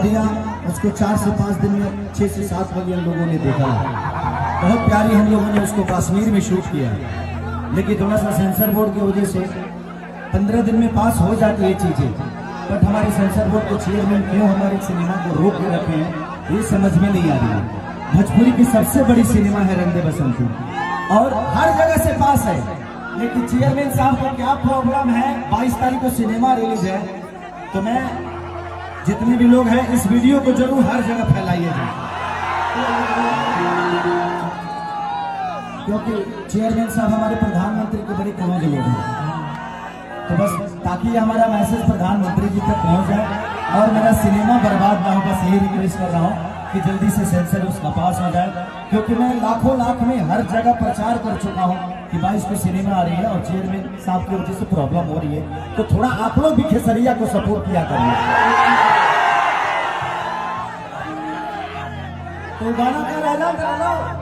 दिया, उसको 4 से 5 दिन में 6 से 7 मिलियन लोगों ने देखा है। बहुत प्यारी हम लोगों ने उसको कश्मीर में शूट किया, लेकिन थोड़ा सा सेंसर बोर्ड की वजह से 15 दिन में पास हो जाती है चीजें, बट हमारे सेंसर बोर्ड के चेयरमैन क्यों हमारे सिनेमा को रोक के रखे हैं ये समझ में नहीं आ रही है। भोजपुरी की सबसे बड़ी सिनेमा है रंग दे बसंती और हर जगह से पास है, लेकिन चेयरमैन साहब को क्या प्रॉब्लम है। 22 तारीख को सिनेमा रिलीज है, तो मैं जितने भी लोग हैं इस वीडियो को जरूर हर जगह फैलाइएगा, क्योंकि चेयरमैन साहब हमारे प्रधानमंत्री के बड़े क्लोज लोग हैं। तो बस ताकि हमारा मैसेज प्रधानमंत्री जी तक पहुंच जाए और मेरा सिनेमा बर्बाद ना हो, बस यही रिक्वेस्ट कर रहा हूँ कि जल्दी से सेंसर उसका पास हो जाए, क्योंकि मैं लाखों लाख में हर जगह प्रचार कर चुका हूँ कि 22 को सिनेमा आ रही है और चेयरमैन साहब की वजह से प्रॉब्लम हो रही है। तो थोड़ा आप लोग भी खेसरिया को सपोर्ट किया करिए। तो गाना का ऐलान करा लो।